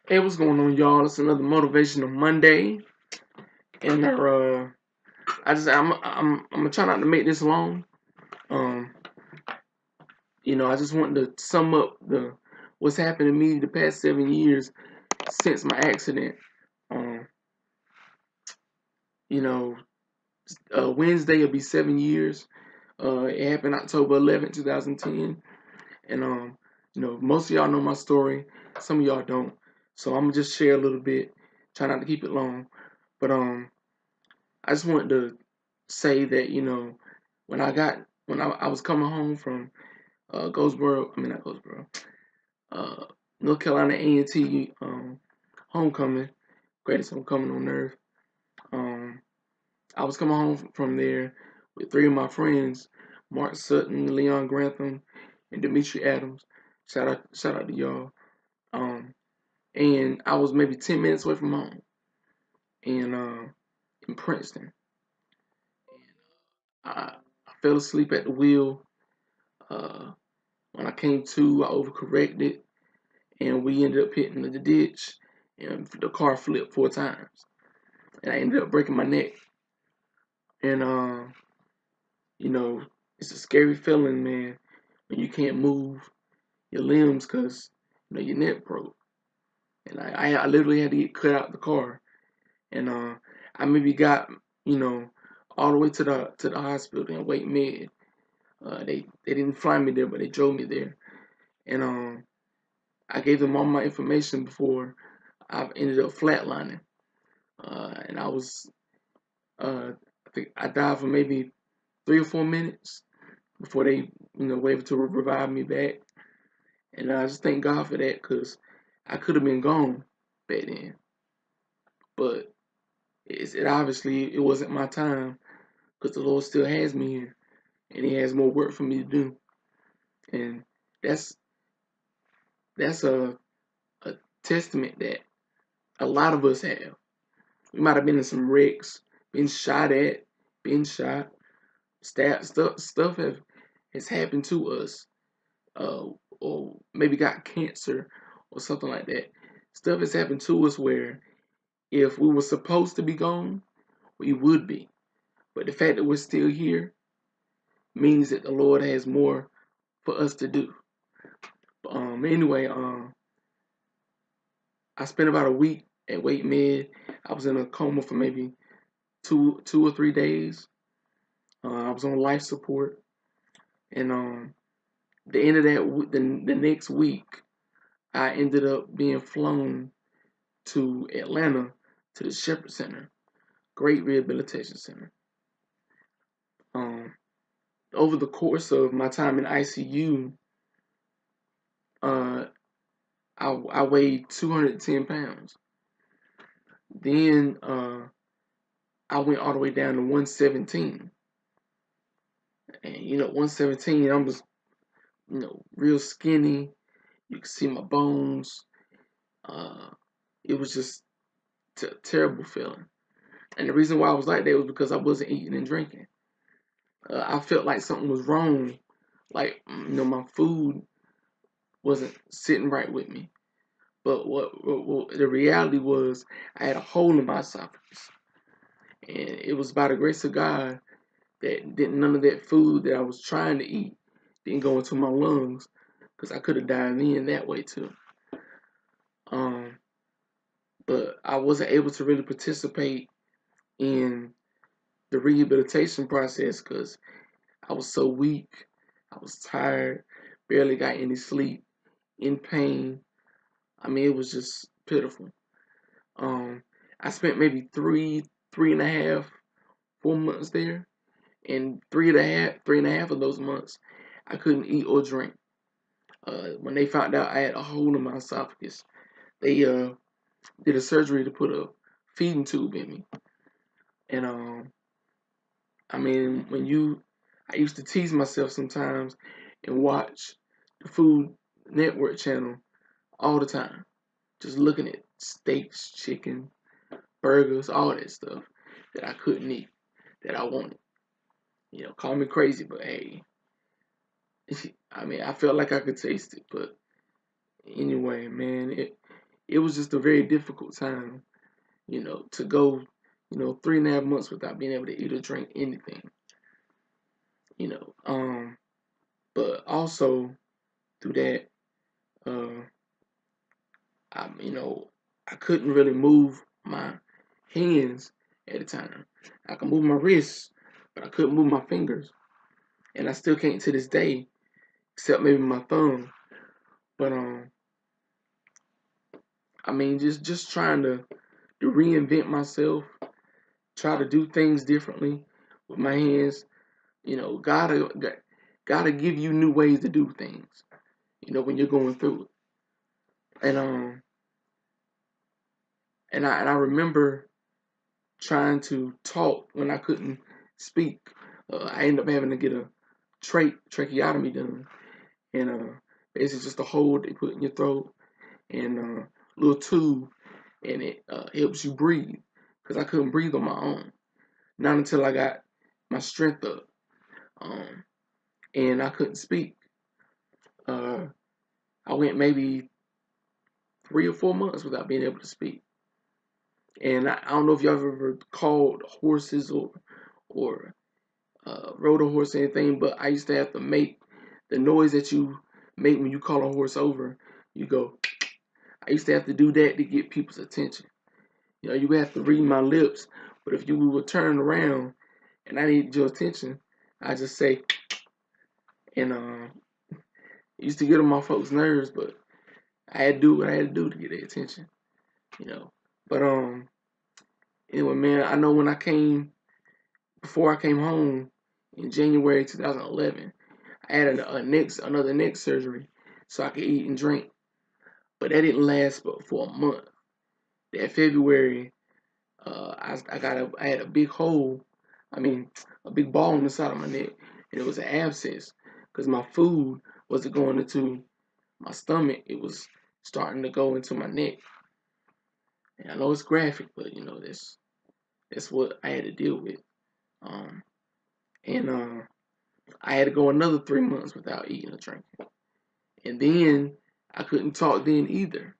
Hey, what's going on, y'all? It's another motivational Monday, and I'm gonna try not to make this long. Um, I just wanted to sum up the what's happened to me the past 7 years since my accident. Um, you know, Wednesday will be 7 years. It happened October 11th, 2010, and most of y'all know my story. Some of y'all don't, so I'm gonna just share a little bit. Try not to keep it long, but I just wanted to say that when I was coming home from Goldsboro, I mean not Goldsboro, uh, North Carolina A&T homecoming, greatest homecoming on earth. Um, I was coming home from there with three of my friends, Mark Sutton, Leon Grantham, and Demetri Adams. Shout out to y'all. Um, and I was maybe 10 minutes away from home, and in Princeton. I fell asleep at the wheel. Uh, when I came to, I overcorrected, and we ended up hitting the ditch, and the car flipped 4 times, and I ended up breaking my neck. And you know, it's a scary feeling, man, when you can't move your limbs because your neck broke, and I literally had to get cut out the car, and I maybe got you know all the way to the hospital and wait med. They didn't fly me there, but they drove me there, and I gave them all my information before I ended up flatlining, and I think I died for maybe 3 or 4 minutes before they were able to revive me back, and I just thank God for that because I could have been gone back then, but it obviously it wasn't my time because the Lord still has me here, and He has more work for me to do, and that's that's a testament that a lot of us have. We might have been in some wrecks, been shot at, been shot, stabbed. Stuff has happened to us, uh, or maybe got cancer or something like that. Stuff has happened to us where if we were supposed to be gone, we would be. But the fact that we're still here means that the Lord has more for us to do. Anyway, I spent about a week at Wait Med. I was in a coma for maybe two or 3 days. I was on life support, and the end of the next week, I ended up being flown to Atlanta to the Shepherd Center, great rehabilitation center. Um, Over the course of my time in ICU, uh, I weighed 210 pounds. Then I went all the way down to 117, and 117, I'm just real skinny. You can see my bones. Uh, it was just terrible feeling. And the reason why I was like that was because I wasn't eating and drinking. I felt like something was wrong. Like, my food wasn't sitting right with me. But what the reality was, I had a hole in my esophagus. And it was by the grace of God that none of that food that I was trying to eat didn't go into my lungs, because I could have died in that way too. Um, but I wasn't able to really participate in the rehabilitation process because I was so weak. I was tired, barely got any sleep, in pain. I mean, it was just pitiful. Um, I spent maybe three and a half, 4 months there, and three and a half of those months, I couldn't eat or drink. When they found out I had a hole in my esophagus, they did a surgery to put a feeding tube in me, and I mean, I used to tease myself sometimes and watch the Food Network channel all the time, just looking at steaks, chicken, burgers, all that stuff that I couldn't eat, that I wanted. Call me crazy, but hey, I mean, I felt like I could taste it. But anyway, man, it was just a very difficult time, to go, 3.5 months without being able to eat or drink anything, you know. But also through that, uh, I, I couldn't really move my hands at the time. I could move my wrists, but I couldn't move my fingers, and I still can't to this day, except maybe my thumb. But I mean, just trying to reinvent myself, try to do things differently with my hands. Gotta give you new ways to do things. When you're going through it. And I remember trying to talk when I couldn't speak. I ended up having to get a tracheotomy done, and basically just a hole they put in your throat and a little tube, and it helps you breathe because I couldn't breathe on my own. Not until I got my strength up, um, and I couldn't speak. Uh, I went maybe 3 or 4 months without being able to speak. And I don't know if y'all have ever called horses or rode a horse or anything, but I used to have to make the noise that you make when you call a horse over. You go. I used to have to do that to get people's attention. You would have to read my lips, but if you would turn around and I needed your attention, I just say, and it used to get on my folks' nerves, but I had to do what I had to do to get their attention. You know, but anyway, man, I know before I came home in January 2011, I had another neck surgery so I could eat and drink. But that didn't last but for a month. That February, I had a big hole, I mean, a big ball on the side of my neck, and it was an abscess because my food wasn't going into my stomach. It was starting to go into my neck. And I know it's graphic, but that's what I had to deal with. Um, and I had to go another 3 months without eating or drinking. And then I couldn't talk then either.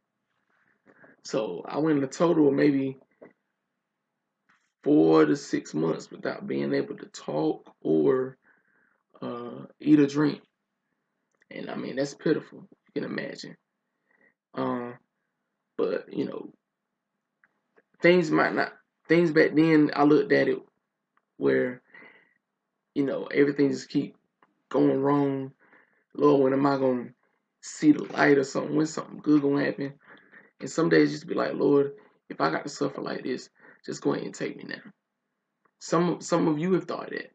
So I went a total of maybe 4 to 6 months without being able to talk or eat or drink. And I mean, that's pitiful, you can imagine. Uh, but, things might not, things back then, I looked at it where, everything just keep going wrong. Lord, when am I going to see the light or something? When something good going to happen? And some days just be like, Lord, if I got to suffer like this, just go ahead and take me now. Some of you have thought that.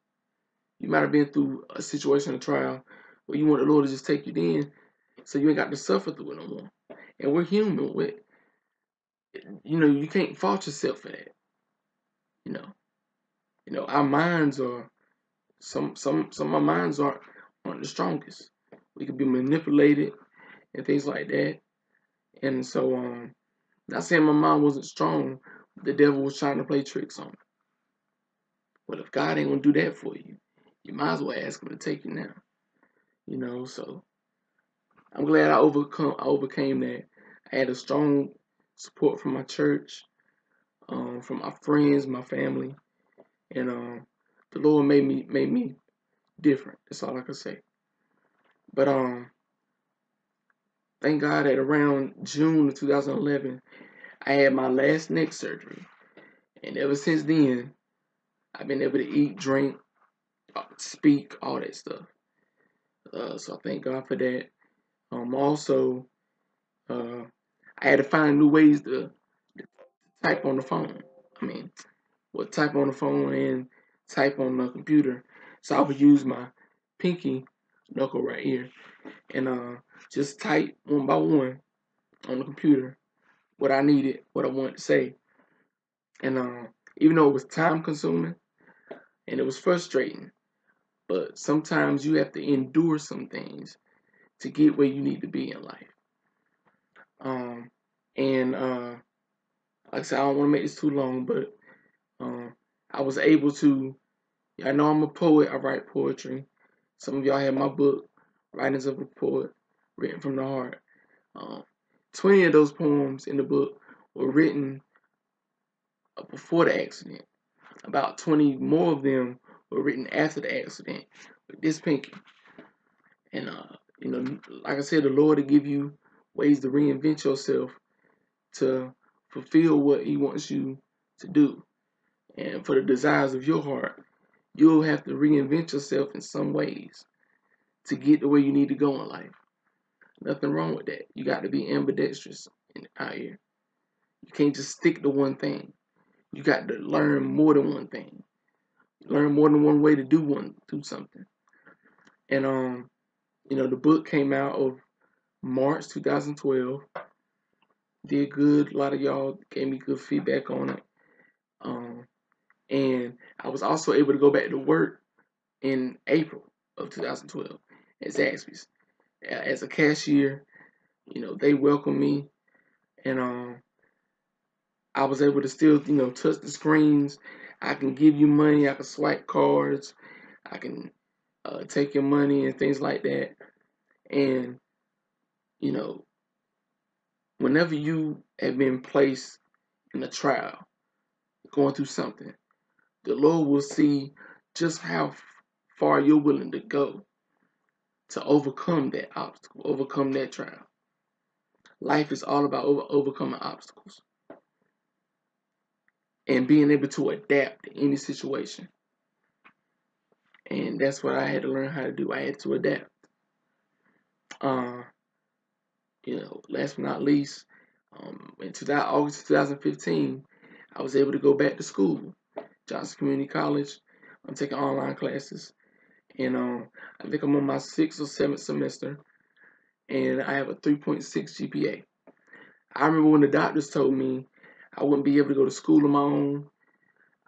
You might have been through a situation, a trial, where you want the Lord to just take you in, so you ain't got to suffer through it no more. And we're human. You can't fault yourself for that. You know, our minds are some of our minds aren't the strongest. We could be manipulated and things like that. And so, not saying my mind wasn't strong, the devil was trying to play tricks on me. But if God ain't gonna do that for you, you might as well ask him to take you now. So I'm glad I overcame that. I had a strong support from my church, from my friends, my family, and the Lord made me different. That's all I can say. But thank God that around June of 2011, I had my last neck surgery, and ever since then, I've been able to eat, drink, speak, all that stuff. So I thank God for that. Also, uh, I had to find new ways to type on the phone. I mean, type on the phone and type on the computer. So I would use my pinky knuckle right here and just type one by one on the computer what I needed, what I wanted to say. And even though it was time consuming and it was frustrating, but sometimes you have to endure some things to get where you need to be in life. And like I said, I don't want to make this too long, but I was able to. I know I'm a poet. I write poetry. Some of y'all have my book, Writings of a Poet, written from the heart. Um, 20 of those poems in the book were written before the accident. About 20 more of them were written after the accident with this pinky. And like I said, the Lord will give you ways to reinvent yourself to fulfill what He wants you to do. And for the desires of your heart, you'll have to reinvent yourself in some ways to get to where you need to go in life. Nothing wrong with that. You got to be ambidextrous out here. You can't just stick to one thing. You got to learn more than one thing. Learn more than one way to do something. And the book came out of March 2012. Did good. A lot of y'all gave me good feedback on it. And I was also able to go back to work in April of 2012 at Zaxby's as a cashier. They welcomed me, and I was able to still, touch the screens. I can give you money. I can swipe cards. I can take your money and things like that. And whenever you have been placed in a trial, going through something, the Lord will see just how far you're willing to go to overcome that obstacle, overcome that trial. Life is all about overcoming obstacles and being able to adapt to any situation. And that's what I had to learn how to do. I had to adapt. Last but not least, in August 2015, I was able to go back to school, Johnson Community College. I'm taking online classes, and I think I'm on my 6th or 7th semester, and I have a 3.6 GPA. I remember when the doctors told me I wouldn't be able to go to school on my own.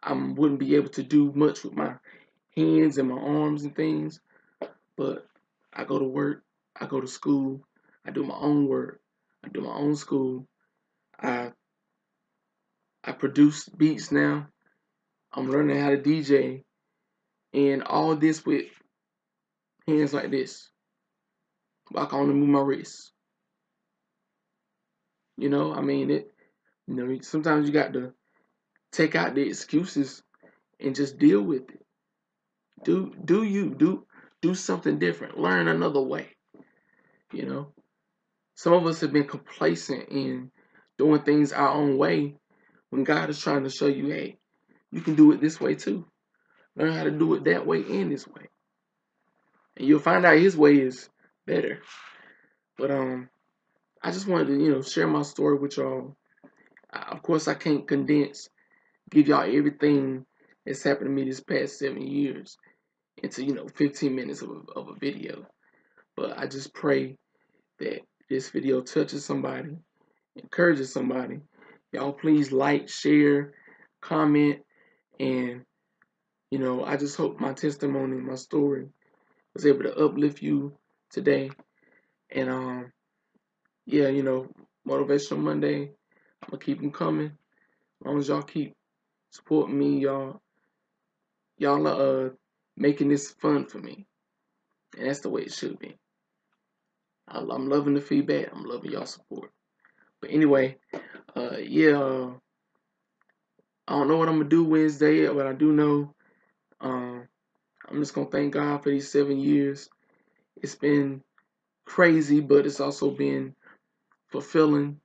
I wouldn't be able to do much with my hands and my arms and things, but I go to work, I go to school, I do my own work, I do my own school, I produce beats now, I'm learning how to DJ, and all this with hands like this. I can only move my wrists. Sometimes you got to take out the excuses and just deal with it. Do something different. Learn another way. Some of us have been complacent in doing things our own way when God is trying to show you, hey, you can do it this way too. Learn how to do it that way and this way. And you'll find out His way is better. But I just wanted to, share my story with y'all. Of course, I can't give y'all everything that's happened to me this past 7 years into, 15 minutes of a video. But I just pray that this video touches somebody, encourages somebody. Y'all please like, share, comment, and I just hope my testimony, my story was able to uplift you today. And yeah, Motivational Monday, I'm gonna keep them coming. As long as y'all keep supporting me, y'all are making this fun for me, and that's the way it should be. I'm loving the feedback. I'm loving y'all support. But anyway, yeah, I don't know what I'm gonna do Wednesday, but I do know I'm just gonna thank God for these 7 years. It's been crazy, but it's also been fulfilling.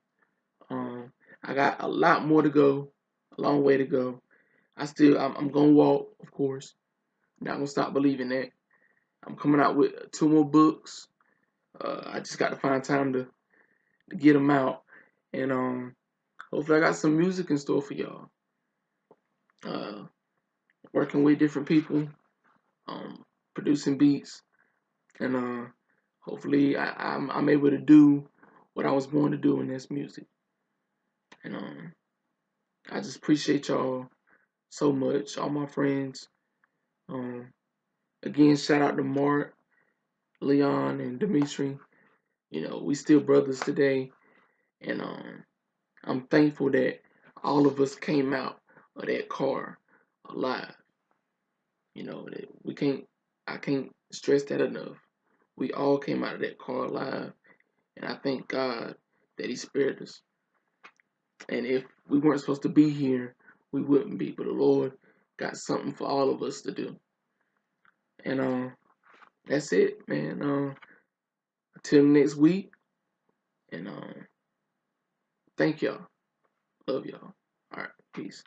I got a lot more to go, a long way to go. I'm gonna walk, of course. Not gonna stop believing that. I'm coming out with 2 more books. I just got to find time to get them out, and hopefully I got some music in store for y'all. Working with different people, producing beats, and hopefully I'm able to do what I was born to do, and that's music. And I just appreciate y'all so much, all my friends. Again, shout out to Mark, Leon, and Dimitri. We still brothers today, and I'm thankful that all of us came out of that car alive. That I can't stress that enough. We all came out of that car alive, and I thank God that He spared us. And if we weren't supposed to be here, we wouldn't be. But the Lord got something for all of us to do. And that's it, man. Until next week. And thank y'all. Love y'all. All right. Peace.